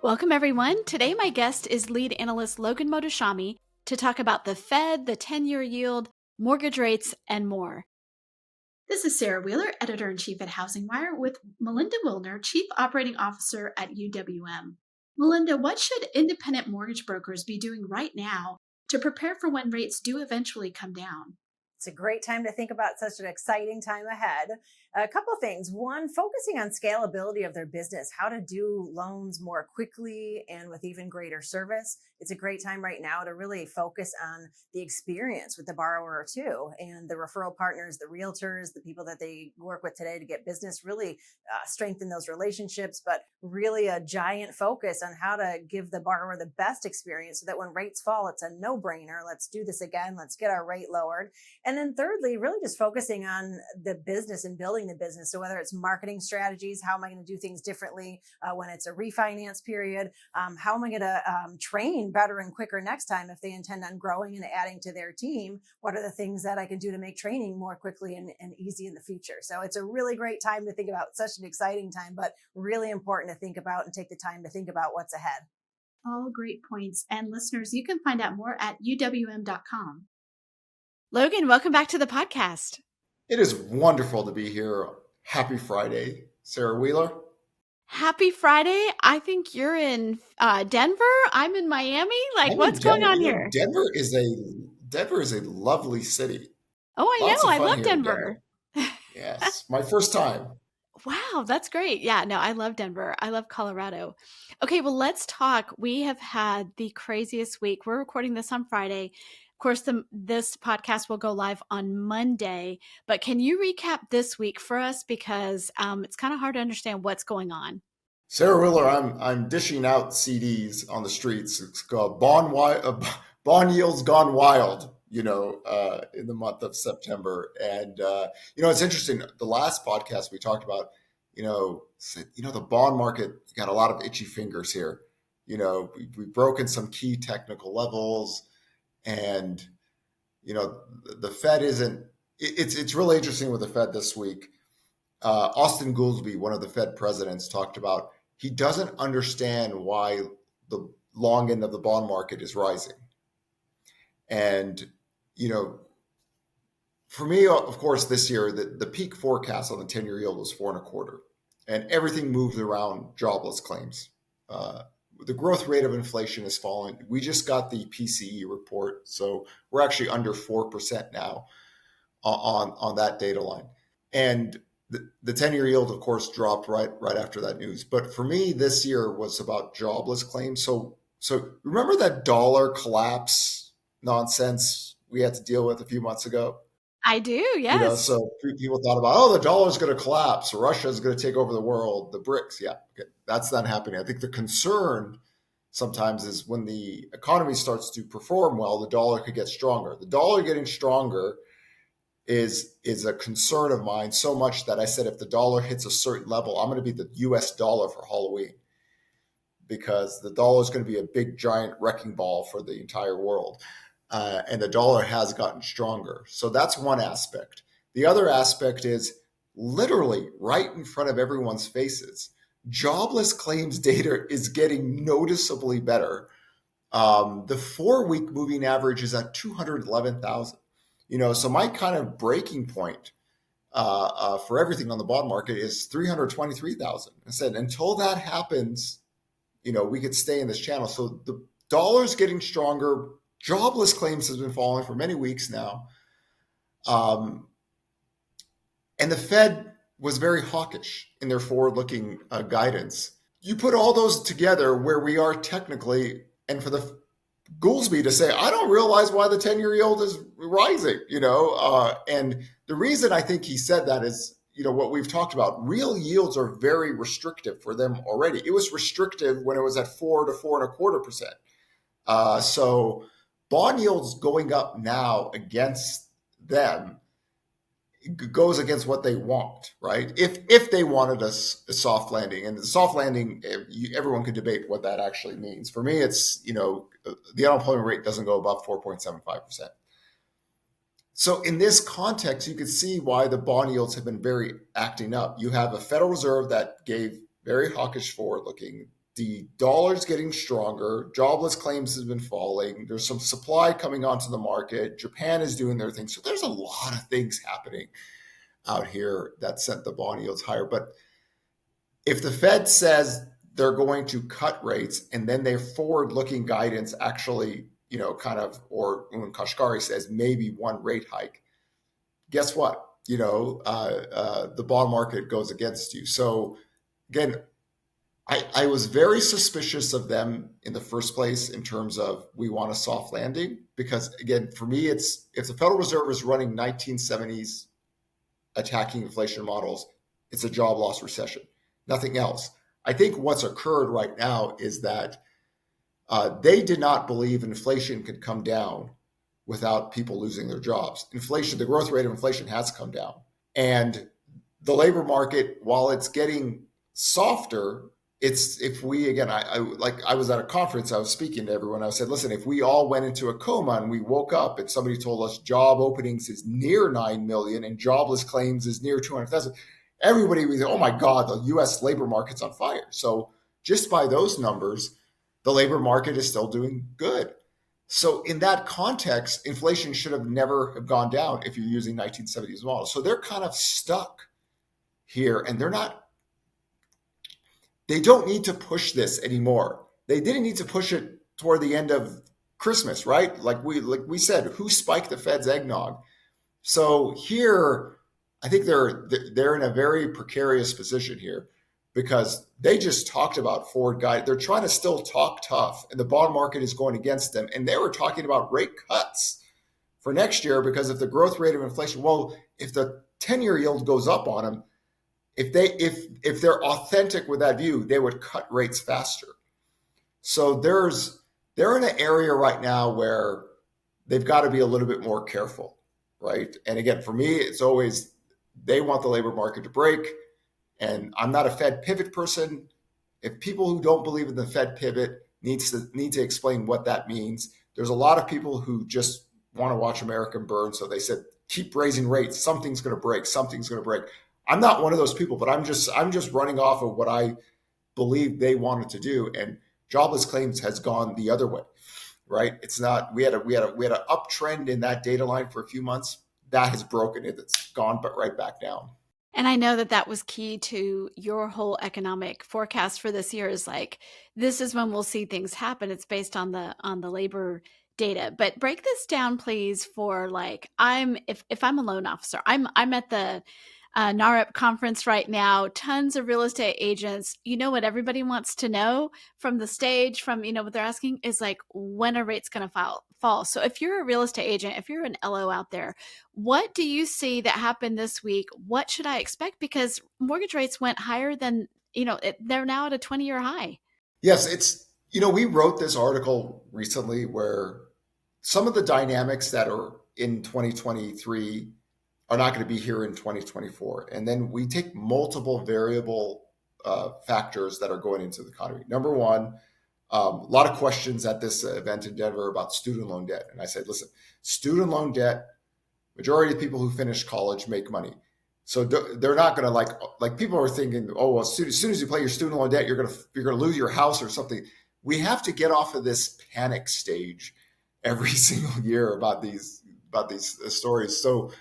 Welcome, everyone. Today, my guest is Lead Analyst Logan Mohtashami to talk about the Fed, the 10-year yield, mortgage rates, and more. This is Sarah Wheeler, Editor-in-Chief at HousingWire, with Melinda Wilner, Chief Operating Officer at UWM. Melinda, what should independent mortgage brokers be doing right now to prepare for when rates do eventually come down? It's a great time to think about such an exciting time ahead. A couple of things. One, focusing on scalability of their business, how to do loans more quickly and with even greater service. It's a great time right now to really focus on the experience with the borrower too, and the referral partners, the realtors, the people that they work with today to get business, really strengthen those relationships, but really a giant focus on how to give the borrower the best experience so that when rates fall, it's a no-brainer. Let's do this again. Let's get our rate lowered. And then thirdly, really just focusing on the business and building the business. So whether it's marketing strategies, how am I going to do things differently when it's a refinance period? How am I going to train better and quicker next time if they intend on growing and adding to their team? What are the things that I can do to make training more quickly and easy in the future? So it's a really great time to think about, such an exciting time, but really important to think about and take the time to think about what's ahead. All great points. And listeners, you can find out more at uwm.com. Logan, welcome back to the podcast. It is wonderful to be here. Happy Friday, Sarah Wheeler. Happy Friday. I think you're in Denver. I'm in Miami. What's going on here? Denver is a lovely city. Oh, I know. I love Denver. Yes, my first time. Wow, that's great. Yeah, no, I love Denver. I love Colorado. Okay, well, let's talk. We have had the craziest week. We're recording this on Friday. Of course, this podcast will go live on Monday, but can you recap this week for us? Because it's kind of hard to understand what's going on. Sarah Wheeler, I'm dishing out CDs on the streets. It's called Bond Yields Gone Wild, in the month of September. And, it's interesting. The last podcast we talked about, the bond market got a lot of itchy fingers here. We've broken some key technical levels. And, the Fed it's really interesting with the Fed this week. Austin Goolsbee, one of the Fed presidents, talked about he doesn't understand why the long end of the bond market is rising. And, for me, of course, this year, the peak forecast on the 10-year yield was 4.25%. And everything moved around jobless claims. The growth rate of inflation is falling. We just got the PCE report, so we're actually under 4% now on that data line. And the 10-year yield, of course, dropped right after that news. But for me, this year was about jobless claims. So remember that dollar collapse nonsense we had to deal with a few months ago? I do, yes. So people thought about, the dollar's going to collapse. Russia's going to take over the world. The BRICS, yeah, okay. That's not happening. I think the concern sometimes is when the economy starts to perform well, the dollar could get stronger. The dollar getting stronger is a concern of mine, so much that I said if the dollar hits a certain level, I'm going to be the US dollar for Halloween, because the dollar is going to be a big, giant wrecking ball for the entire world. And the dollar has gotten stronger. So that's one aspect. The other aspect is literally right in front of everyone's faces. Jobless claims data is getting noticeably better. The 4-week moving average is at 211,000. So my kind of breaking point for everything on the bond market is 323,000. I said, until that happens, we could stay in this channel. So the dollar's getting stronger. Jobless claims has been falling for many weeks now. And the Fed was very hawkish in their forward-looking guidance. You put all those together where we are technically, and for the Goolsbee to say, I don't realize why the 10-year yield is rising, and the reason I think he said that is, what we've talked about. Real yields are very restrictive for them already. It was restrictive when it was at 4 to 4.25%. So bond yields going up now against them goes against what they want, right? If they wanted a soft landing, and the soft landing, everyone could debate what that actually means. For me, it's, the unemployment rate doesn't go above 4.75%. So in this context, you can see why the bond yields have been very acting up. You have a Federal Reserve that gave very hawkish forward looking. the dollar's getting stronger. Jobless claims has been falling. There's some supply coming onto the market. Japan is doing their thing. So there's a lot of things happening out here that sent the bond yields higher. But if the Fed says they're going to cut rates and then their forward-looking guidance actually, or when Kashkari says maybe one rate hike, guess what? The bond market goes against you. So again, I was very suspicious of them in the first place in terms of we want a soft landing, because again, for me, it's if the Federal Reserve is running 1970s attacking inflation models, it's a job loss recession, nothing else. I think what's occurred right now is that they did not believe inflation could come down without people losing their jobs. Inflation, the growth rate of inflation has come down. And the labor market, while it's getting softer, I was at a conference, I was speaking to everyone. I said, listen, if we all went into a coma and we woke up and somebody told us job openings is near 9 million and jobless claims is near 200,000, everybody would say, oh my God, the US labor market's on fire. So just by those numbers, the labor market is still doing good. So in that context, inflation should have never have gone down if you're using 1970s models. So they're kind of stuck here, and they don't need to push this anymore. They didn't need to push it toward the end of Christmas, right? Like we said, who spiked the Fed's eggnog? So here, I think they're in a very precarious position here, because they just talked about forward guide. They're trying to still talk tough, and the bond market is going against them. And they were talking about rate cuts for next year, because if the growth rate of inflation, if the 10-year yield goes up on them, if they're authentic with that view, they would cut rates faster. So they're in an area right now where they've got to be a little bit more careful, right? And again, for me, it's always they want the labor market to break. And I'm not a Fed pivot person. If people who don't believe in the Fed pivot need to explain what that means. There's a lot of people who just want to watch America burn. So they said, keep raising rates. Something's going to break. Something's going to break. I'm not one of those people, but I'm just running off of what I believe they wanted to do. And jobless claims has gone the other way, right? It's not. We had an uptrend in that data line for a few months. That has broken it. It's gone, but right back down. And I know that was key to your whole economic forecast for this year, is like, this is when we'll see things happen. It's based on the labor data. But break this down, please, for like, if I'm a loan officer, I'm at the NAREP conference right now, tons of real estate agents. You know what everybody wants to know from the stage, from what they're asking is like, when are rates going to fall? So if you're a real estate agent, if you're an LO out there, what do you see that happened this week? What should I expect? Because mortgage rates went higher than, they're now at a 20-year high. Yes, we wrote this article recently where some of the dynamics that are in 2023 are not going to be here in 2024. And then we take multiple variable factors that are going into the economy. Number one, a lot of questions at this event in Denver about student loan debt. And I said, listen, student loan debt, majority of people who finish college make money. So they're not going to like people are thinking, oh, well, as soon as you pay your student loan debt, you're going to lose your house or something. We have to get off of this panic stage every single year about these stories. So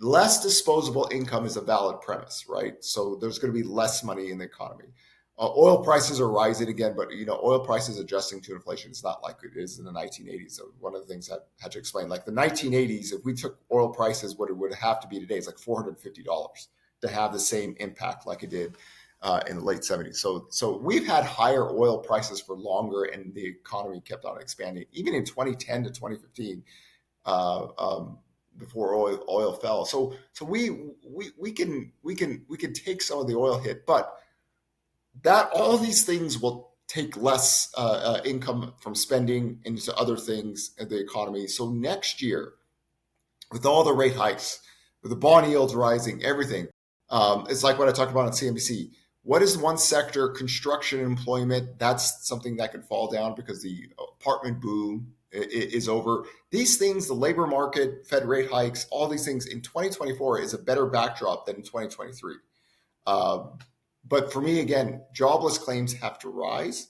less disposable income is a valid premise, right? So there's going to be less money in the economy. Oil prices are rising again, but oil prices adjusting to inflation. It's not like it is in the 1980s. So one of the things I had to explain, like the 1980s, if we took oil prices, what it would have to be today is like $450 to have the same impact like it did in the late 70s. So we've had higher oil prices for longer, and the economy kept on expanding, even in 2010 to 2015. Before oil fell, so we can take some of the oil hit, but that all these things will take less income from spending into other things in the economy. So next year, with all the rate hikes, with the bond yields rising, everything, it's like what I talked about on CNBC. What is one sector? Construction employment. That's something that could fall down because the apartment boom is over. These things, the labor market, Fed rate hikes, all these things in 2024 is a better backdrop than in 2023. But for me, again, jobless claims have to rise.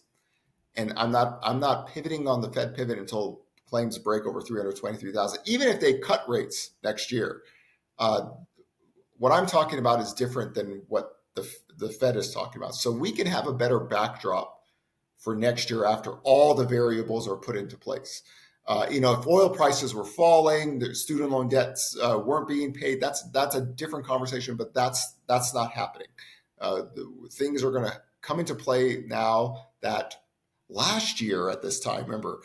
And I'm not pivoting on the Fed pivot until claims break over 323,000, even if they cut rates next year. What I'm talking about is different than what the Fed is talking about. So we can have a better backdrop for next year after all the variables are put into place. If oil prices were falling, the student loan debts weren't being paid, that's a different conversation, but that's not happening. Things are going to come into play now that last year at this time, remember,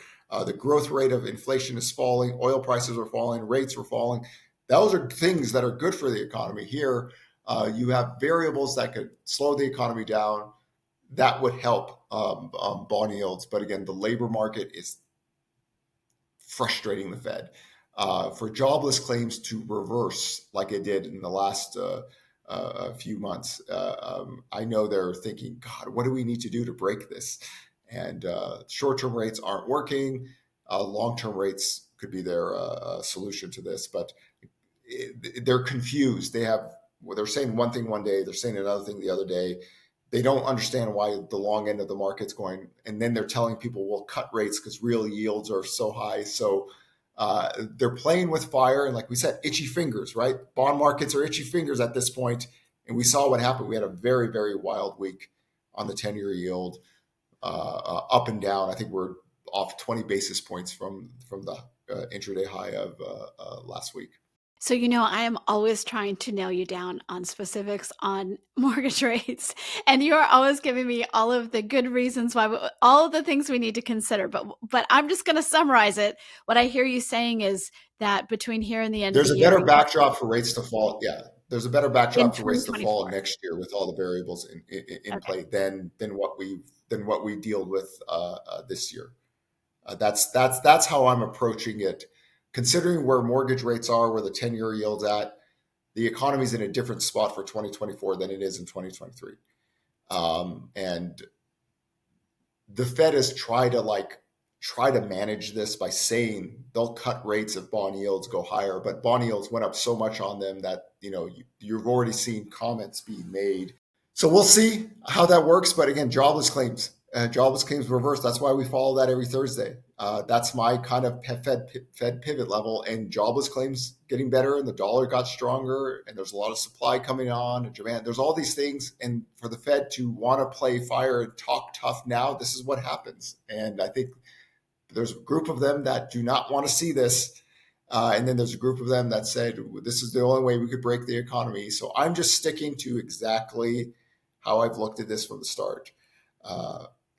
the growth rate of inflation is falling, oil prices are falling, rates were falling. Those are things that are good for the economy. Here, you have variables that could slow the economy down. That would help bond yields. But again, the labor market is frustrating the Fed. For jobless claims to reverse like it did in the last few months, I know they're thinking, God, what do we need to do to break this? And short-term rates aren't working. Long-term rates could be their solution to this, but they're confused. They're saying one thing one day, they're saying another thing the other day. They don't understand why the long end of the market's going, and then they're telling people we'll cut rates because real yields are so high. So they're playing with fire, and like we said, itchy fingers, right? Bond markets are itchy fingers at this point, and we saw what happened. We had a very, very wild week on the 10-year yield, up and down. I think we're off 20 basis points from the intraday high of last week. So, I am always trying to nail you down on specifics on mortgage rates. And you are always giving me all of the good reasons why, all of the things we need to consider. But I'm just going to summarize it. What I hear you saying is that between here and the end of There's the a year, better backdrop for rates to fall. Yeah, there's a better in backdrop for rates to fall 2024. next year with all the variables in Okay. play than what we deal with this year. That's how I'm approaching it. Considering where mortgage rates are, where the 10-year yield's at, the economy's in a different spot for 2024 than it is in 2023. And the Fed has tried to manage this by saying they'll cut rates if bond yields go higher, but bond yields went up so much on them that you've already seen comments being made. So we'll see how that works. But again, jobless claims reverse. That's why we follow that every Thursday. That's my kind of Fed pivot level, and jobless claims getting better, and the dollar got stronger, and there's a lot of supply coming on, and demand. There's all these things, and for the Fed to want to play fire and talk tough now, this is what happens. And I think there's a group of them that do not want to see this. And then there's a group of them that said, this is the only way we could break the economy. So I'm just sticking to exactly how I've looked at this from the start.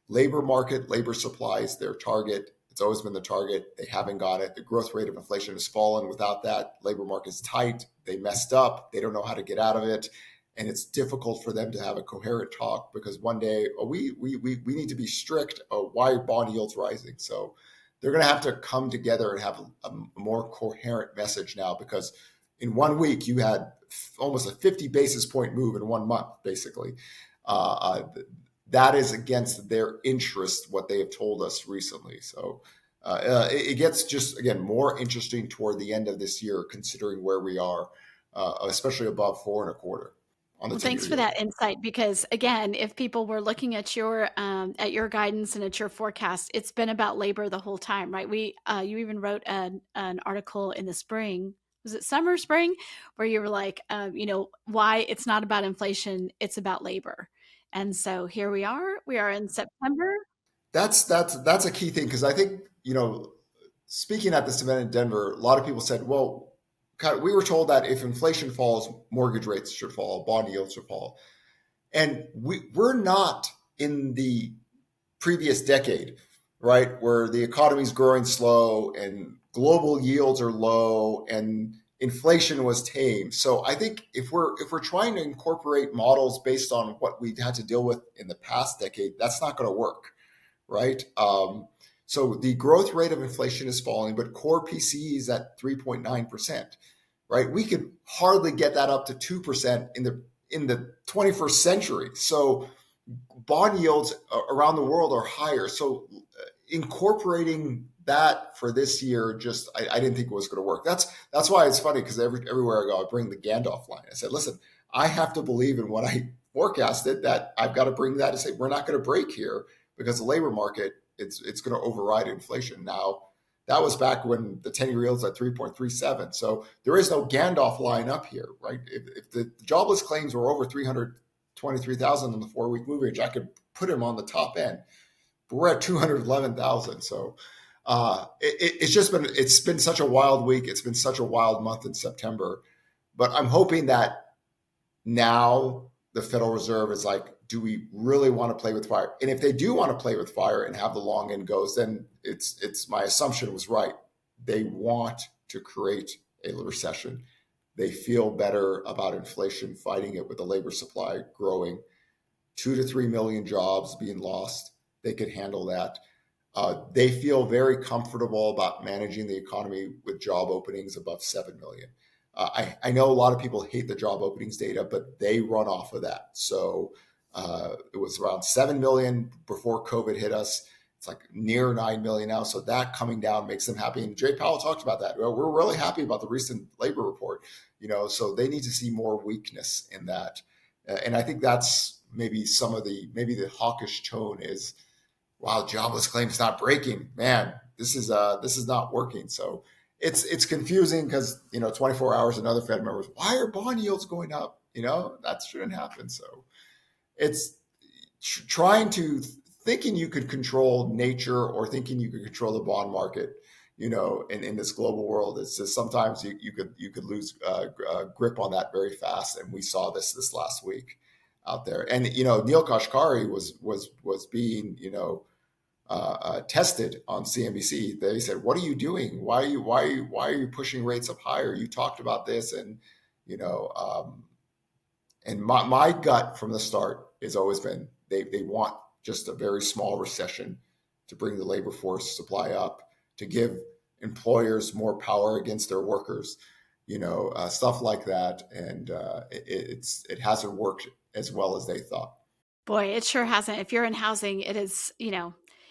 Labor market, labor supply is their target. It's always been the target. They haven't got it. The growth rate of inflation has fallen. Without that, labor market's tight. They messed up. They don't know how to get out of it. And it's difficult for them to have a coherent talk because one day, we need to be strict. Why are bond yields rising? So they're going to have to come together and have a more coherent message now, because in 1 week, you had almost a 50 basis point move in 1 month, basically. That is against their interest, what they have told us recently. So it gets just, again, more interesting toward the end of this year, considering where we are, especially above 4.25. Well, thanks for that insight, because again, if people were looking at your guidance and at your forecast, it's been about labor the whole time, right? You even wrote an article in the spring, was it summer, spring, where you were like, why it's not about inflation, it's about labor. And so here we are in September. That's a key thing, because I think, speaking at this event in Denver, a lot of people said, well, we were told that if inflation falls, mortgage rates should fall, bond yields should fall. And we're not in the previous decade, right, where the economy is growing slow and global yields are low and inflation was tame. So I think if we're trying to incorporate models based on what we've had to deal with in the past decade, that's not going to work, right? So the growth rate of inflation is falling, but core PCE is at 3.9%, right? We could hardly get that up to 2% in the 21st century. So bond yields around the world are higher. So incorporating that for this year, I didn't think it was going to work. That's why it's funny, because everywhere I go, I bring the Gandalf line. I said, listen, I have to believe in what I forecasted, that I've got to bring that and say, we're not going to break here, because the labor market it's going to override inflation. Now, that was back when the 10-year yield was at 3.37. So there is no Gandalf line up here, right? If the jobless claims were over 323,000 on the 4-week moving average, I could put him on the top end. But we're at 211,000. So it's been such a wild week. It's been such a wild month in September. But I'm hoping that now the Federal Reserve is like, do we really want to play with fire? And if they do want to play with fire and have the long end goes, then it's my assumption was right. They want to create a recession. They feel better about inflation, fighting it with the labor supply growing, 2 to 3 million jobs being lost. They could handle that. They feel very comfortable about managing the economy with job openings above 7 million. I know a lot of people hate the job openings data, but they run off of that. So it was around 7 million before COVID hit us. It's like near 9 million now. So that coming down makes them happy. And Jay Powell talked about that. Well, we're really happy about the recent labor report, so they need to see more weakness in that. And I think that's maybe the hawkish tone is, wow, jobless claims not breaking. Man, this is not working. So it's confusing because 24 hours another Fed members, why are bond yields going up? That shouldn't happen. So it's thinking you could control nature or thinking you could control the bond market, in this global world. It's just sometimes you could lose grip on that very fast. And we saw this last week out there. And Neil Kashkari was being tested on CNBC. They said, "What are you doing? Why are you pushing rates up higher? You talked about this." And and my gut from the start has always been they want just a very small recession to bring the labor force supply up, to give employers more power against their workers, stuff like that. And it hasn't worked as well as they thought. Boy, it sure hasn't. If you're in housing, it is,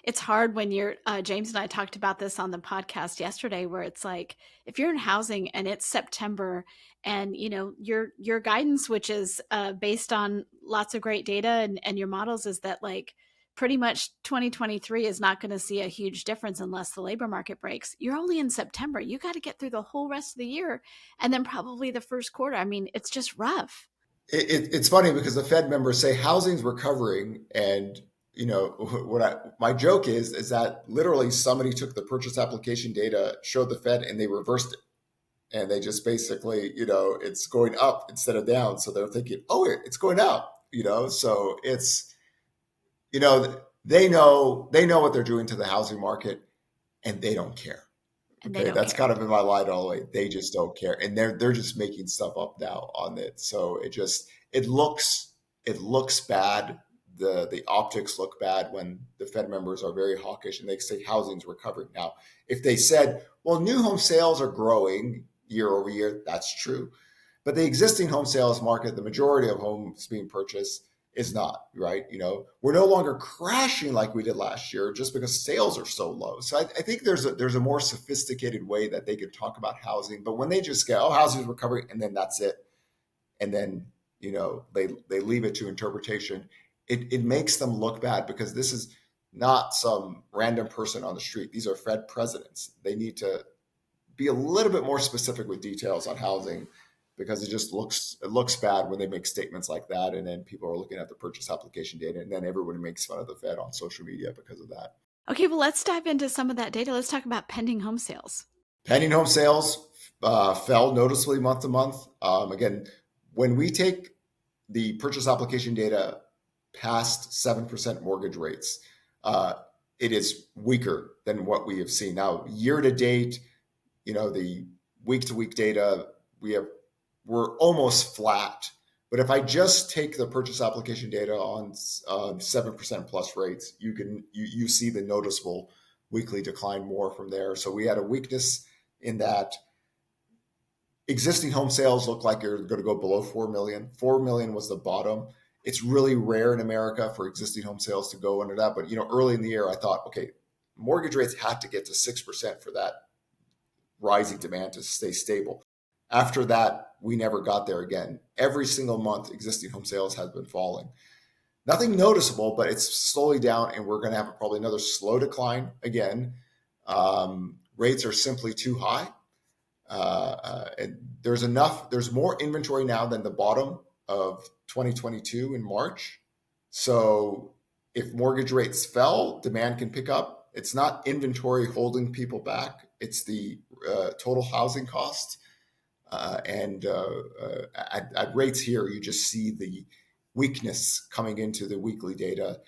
it's hard when you're, James and I talked about this on the podcast yesterday, where it's like, if you're in housing and it's September and, your guidance, which is based on lots of great data and your models, is that like pretty much 2023 is not going to see a huge difference unless the labor market breaks. You're only in September. You got to get through the whole rest of the year and then probably the first quarter. I mean, it's just rough. It's funny because the Fed members say housing's recovering, and my joke is that literally somebody took the purchase application data, showed the Fed, and they reversed it, and they just basically it's going up instead of down. So they're thinking, oh, it's going up, So it's they know what they're doing to the housing market, and they don't care. And okay, that's kind of been my line all the way. They just don't care, and they're just making stuff up now on it. So it looks bad. The optics look bad when the Fed members are very hawkish and they say housing's recovering. Now, if they said, well, new home sales are growing year over year, that's true, but the existing home sales market, the majority of homes being purchased, is not, right? We're no longer crashing like we did last year just because sales are so low. So I think there's a more sophisticated way that they could talk about housing. But when they just go, oh, housing is recovering, and then that's it, and then they leave it to interpretation, it makes them look bad, because this is not some random person on the street. These are Fed presidents. They need to be a little bit more specific with details on housing, because it looks bad when they make statements like that, and then people are looking at the purchase application data, and then everybody makes fun of the Fed on social media because of that. Okay, well, let's dive into some of that data. Let's talk about pending home sales. Pending home sales fell noticeably month to month. Again, when we take the purchase application data past 7% mortgage rates, it is weaker than what we have seen. Now, year to date, the week to week data, we're almost flat. But if I just take the purchase application data on 7% plus rates, you see the noticeable weekly decline more from there. So we had a weakness in that. Existing home sales look like they're going to go below 4 million. 4 million was the bottom. It's really rare in America for existing home sales to go under that. But early in the year, I thought, okay, mortgage rates had to get to 6% for that rising demand to stay stable. After that, we never got there again. Every single month, existing home sales has been falling. Nothing noticeable, but it's slowly down, and we're going to have probably another slow decline again. Rates are simply too high. And there's more inventory now than the bottom of 2022 in March. So if mortgage rates fell, demand can pick up. It's not inventory holding people back. It's the total housing cost. At rates here, you just see the weakness coming into the weekly data.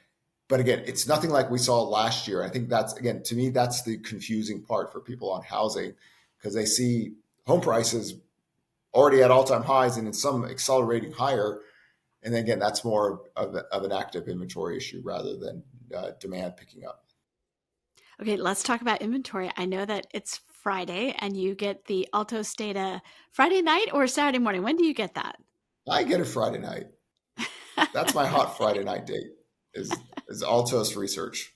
But again, it's nothing like we saw last year. I think that's, again, to me, that's the confusing part for people on housing, because they see home prices already at all-time highs and in some accelerating higher. And then again, that's more of an active inventory issue rather than demand picking up. Okay, let's talk about inventory. I know that it's Friday and you get the Altos data Friday night or Saturday morning. When do you get that? I get it Friday night. That's my hot Friday night date is Altos research.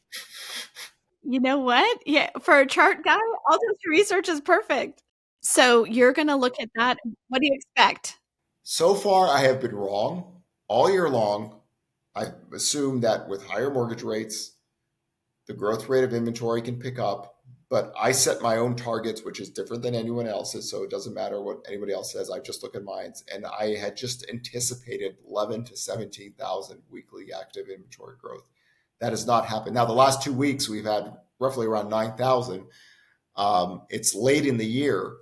You know what? Yeah, for a chart guy, Altos research is perfect. So you're going to look at that. What do you expect? So far, I have been wrong all year long. I assume that with higher mortgage rates, the growth rate of inventory can pick up, but I set my own targets, which is different than anyone else's. So it doesn't matter what anybody else says. I just look at mine. And I had just anticipated 11 to 17,000 weekly active inventory growth. That has not happened. Now, the last 2 weeks, we've had roughly around 9,000. It's late in the year.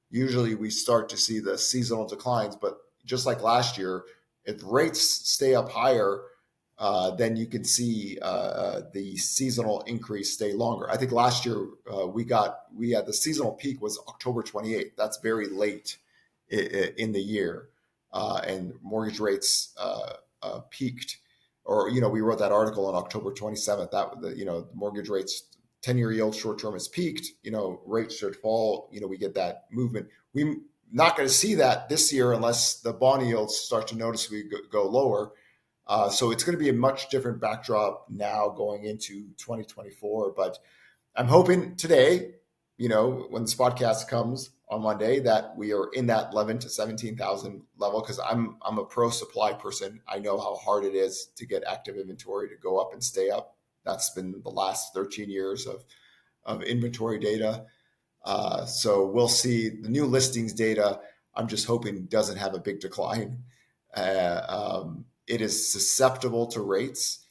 Usually we start to see the seasonal declines, but just like last year, if rates stay up higher, then you can see the seasonal increase stay longer. I think last year we had the seasonal peak was October 28th. That's very late in the year, and mortgage rates peaked. Or we wrote that article on October 27th. That mortgage rates, 10-year yield short term has peaked. Rates should fall. We get that movement. We're not going to see that this year unless the bond yields start to noticeably go lower. So it's going to be a much different backdrop now going into 2024. But I'm hoping today, when this podcast comes on Monday, that we are in that 11 to 17,000 level, because I'm a pro supply person. I know how hard it is to get active inventory to go up and stay up. That's been the last 13 years of inventory data. So we'll see the new listings data. I'm just hoping doesn't have a big decline. It is susceptible to rates,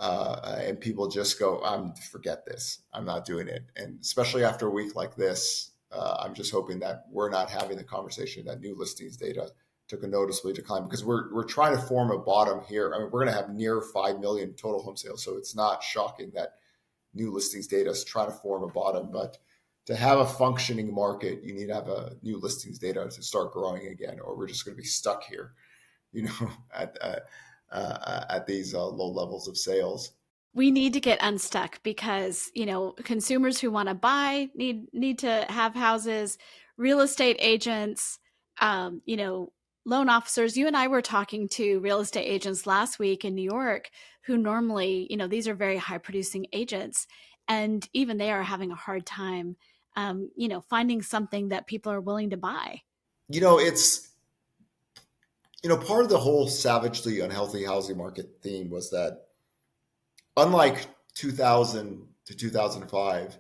and people just go, forget this. I'm not doing it. And especially after a week like this, I'm just hoping that we're not having the conversation that new listings data took a noticeably decline, because we're trying to form a bottom here. I mean, we're going to have near 5 million total home sales. So it's not shocking that new listings data is trying to form a bottom, but to have a functioning market, you need to have a new listings data to start growing again, or we're just going to be stuck here, at these low levels of sales. We need to get unstuck because, consumers who want to buy need to have houses, real estate agents, loan officers. You and I were talking to real estate agents last week in New York who normally, these are very high producing agents, and even they are having a hard time, finding something that people are willing to buy. It's, part of the whole savagely unhealthy housing market theme was that unlike 2000 to 2005,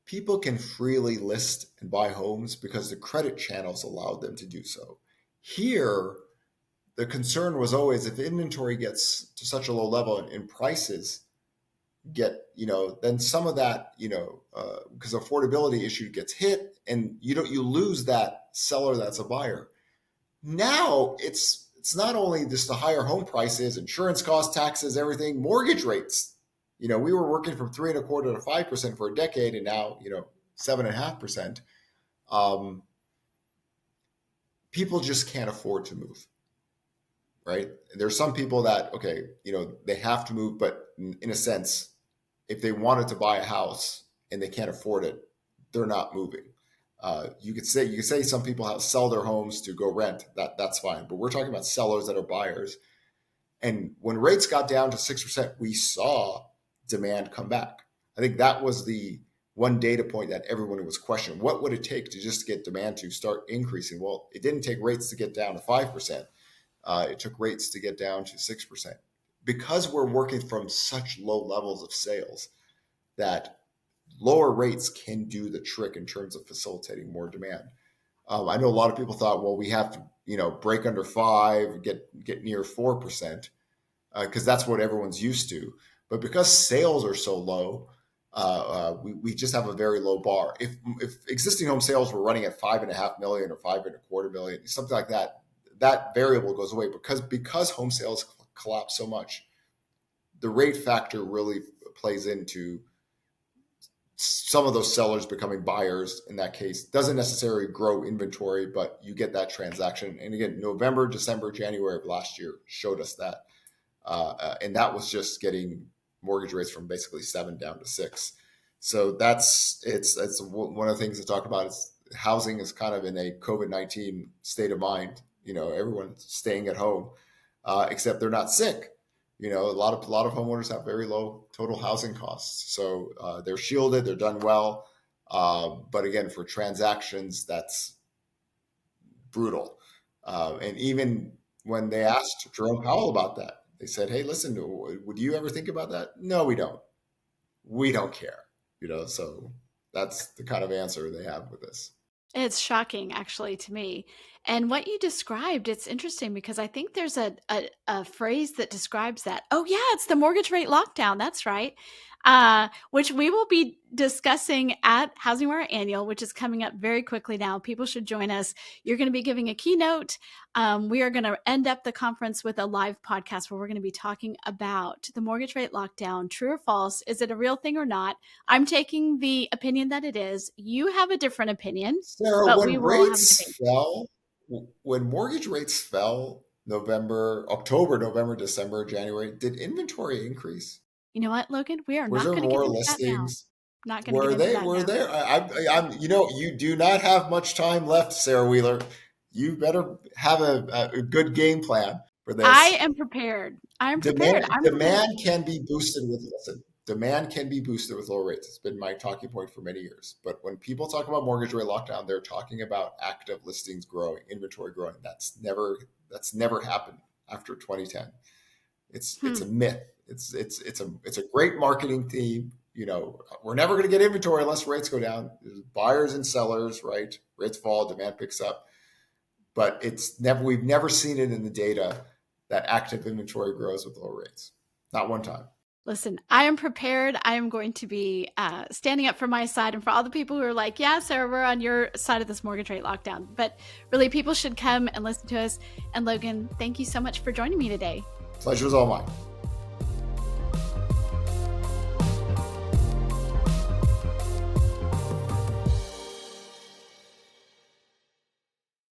people can freely list and buy homes because the credit channels allowed them to do so. Here, the concern was always if inventory gets to such a low level and prices get, then some of that, because affordability issue gets hit, and you lose that seller that's a buyer. Now it's not only just the higher home prices, insurance costs, taxes, everything, mortgage rates. We were working from 3.25% to 5% for a decade, and now 7.5%. People just can't afford to move, right? There's some people that they have to move, but in a sense, if they wanted to buy a house and they can't afford it, they're not moving. You could say some people sell their homes to go rent. That's fine, but we're talking about sellers that are buyers. And when rates got down to 6%, we saw demand come back. I think that was the one data point that everyone was questioning. What would it take to just get demand to start increasing? Well, it didn't take rates to get down to 5%. It took rates to get down to 6%. because we're working from such low levels of sales, that lower rates can do the trick in terms of facilitating more demand. I know a lot of people thought, well, we have to, break under 5, get near 4%, because that's what everyone's used to. But because sales are so low, we just have a very low bar. If existing home sales were running at 5.5 million or 5.25 million, something like that, that variable goes away because home sales collapse so much. The rate factor really plays into some of those sellers becoming buyers. In that case, doesn't necessarily grow inventory, but you get that transaction. And again, November, December, January of last year showed us that. And that was just getting mortgage rates from basically 7 down to 6. So it's one of the things to talk about is housing is kind of in a COVID-19 state of mind. Everyone's staying at home, except they're not sick. A lot of homeowners have very low total housing costs, so they're shielded, they're done well. But again, for transactions, that's brutal. And even when they asked Jerome Powell about that, they said, "Hey, listen, would you ever think about that?" No, we don't. We don't care. So that's the kind of answer they have with this. It's shocking, actually, to me. And what you described, it's interesting because I think there's a phrase that describes that. Oh, yeah, it's the mortgage rate lockdown. That's right. Which we will be discussing at HousingWire Annual, which is coming up very quickly now. People should join us. You're going to be giving a keynote. We are going to end up the conference with a live podcast where we're going to be talking about the mortgage rate lockdown. True or false? Is it a real thing or not? I'm taking the opinion that it is. You have a different opinion. Sarah, But when we will have a rates fell, when mortgage rates fell, October, November, December, January, did inventory increase? You know what, Logan? We are Was not there going to get more into that now. listings? Not going to get into that Were now. there? I'm. You do not have much time left, Sarah Wheeler. You better have a good game plan for this. I am prepared. I'm prepared. Demand can be boosted with low rates. It's been my talking point for many years. But when people talk about mortgage rate lockdown, they're talking about active listings growing, inventory growing. That's never happened after 2010. It's a myth. It's a great marketing theme. We're never going to get inventory unless rates go down. There's buyers and sellers, right? Rates fall, demand picks up. But we've never seen it in the data that active inventory grows with low rates. Not one time. Listen, I am prepared. I am going to be standing up for my side and for all the people who are like, yeah, Sarah, we're on your side of this mortgage rate lockdown. But really, people should come and listen to us. And Logan, thank you so much for joining me today. Pleasure's all mine.